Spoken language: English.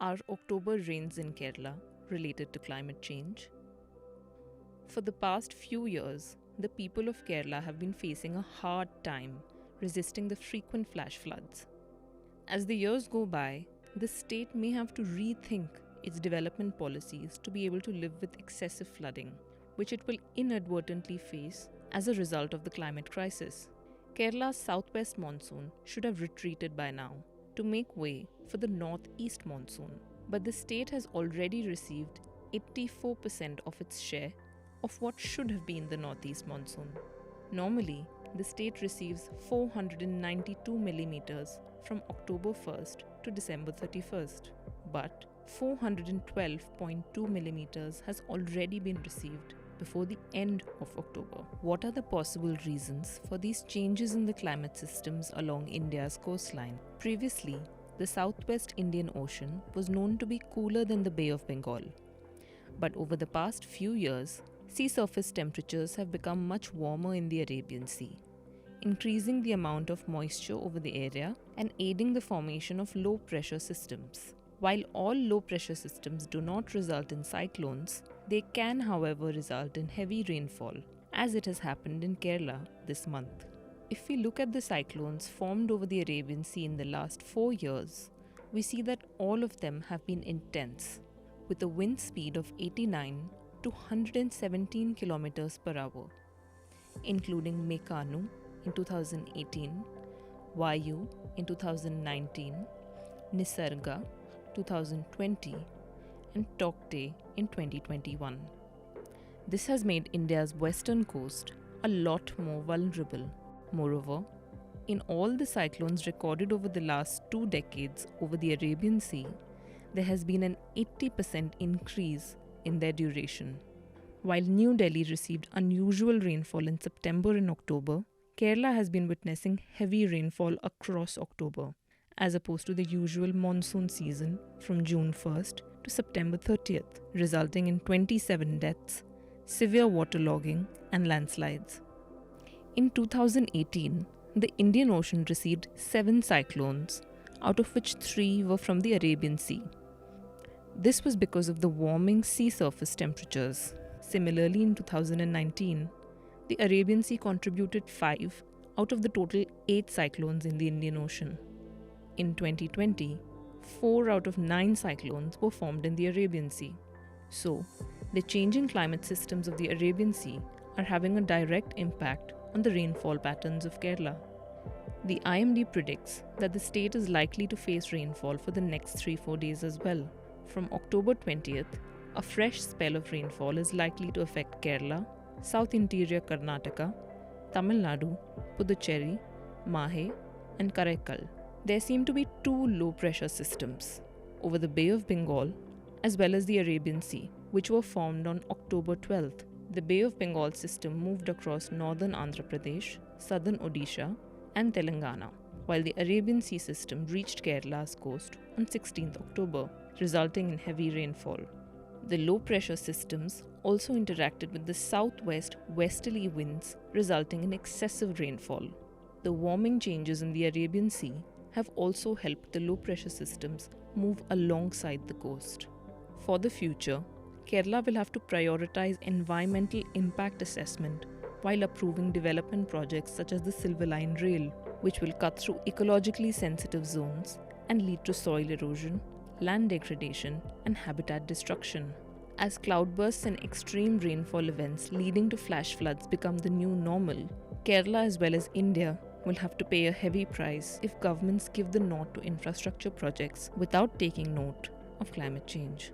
Are October rains in Kerala related to climate change? For the past few years, the people of Kerala have been facing a hard time resisting the frequent flash floods. As the years go by, the state may have to rethink its development policies to be able to live with excessive flooding, which it will inadvertently face as a result of the climate crisis. Kerala's southwest monsoon should have retreated by now to make way for the northeast monsoon, but the state has already received 84% of its share of what should have been the northeast monsoon. Normally, the state receives 492 millimeters from October 1st to December 31st, but 412.2 millimeters has already been received before the end of October. What are the possible reasons for these changes in the climate systems along India's coastline? Previously, the southwest Indian Ocean was known to be cooler than the Bay of Bengal. But over the past few years, sea surface temperatures have become much warmer in the Arabian Sea, increasing the amount of moisture over the area and aiding the formation of low-pressure systems. While all low-pressure systems do not result in cyclones, they can, however, result in heavy rainfall, as it has happened in Kerala this month. If we look at the cyclones formed over the Arabian Sea in the last 4 years, we see that all of them have been intense, with a wind speed of 89 to 117 kilometers per hour, including Mekanu in 2018, Vayu in 2019, Nisarga 2020, and Tokte in 2021. This has made India's western coast a lot more vulnerable. Moreover, in all the cyclones recorded over the last 2 decades over the Arabian Sea, there has been an 80% increase in their duration. While New Delhi received unusual rainfall in September and October, Kerala has been witnessing heavy rainfall across October, as opposed to the usual monsoon season from June 1st to September 30th, resulting in 27 deaths, severe waterlogging, and landslides. In 2018, the Indian Ocean received 7 cyclones, out of which 3 were from the Arabian Sea. This was because of the warming sea surface temperatures. Similarly, in 2019, the Arabian Sea contributed 5 out of the total 8 cyclones in the Indian Ocean. In 2020, 4 out of 9 cyclones were formed in the Arabian Sea. So, the changing climate systems of the Arabian Sea are having a direct impact on the rainfall patterns of Kerala. The IMD predicts that the state is likely to face rainfall for the next 3-4 days as well. From October 20th, a fresh spell of rainfall is likely to affect Kerala, South Interior Karnataka, Tamil Nadu, Puducherry, Mahe, and Karaikal. There seem to be 2 low-pressure systems over the Bay of Bengal as well as the Arabian Sea, which were formed on October 12th. The Bay of Bengal system moved across northern Andhra Pradesh, southern Odisha, and Telangana, while the Arabian Sea system reached Kerala's coast on 16th October, resulting in heavy rainfall. The low-pressure systems also interacted with the southwest westerly winds, resulting in excessive rainfall. The warming changes in the Arabian Sea have also helped the low-pressure systems move alongside the coast. For the future, Kerala will have to prioritize environmental impact assessment while approving development projects such as the Silver Line Rail, which will cut through ecologically sensitive zones and lead to soil erosion, land degradation, and habitat destruction. As cloudbursts and extreme rainfall events leading to flash floods become the new normal, Kerala as well as India will have to pay a heavy price if governments give the nod to infrastructure projects without taking note of climate change.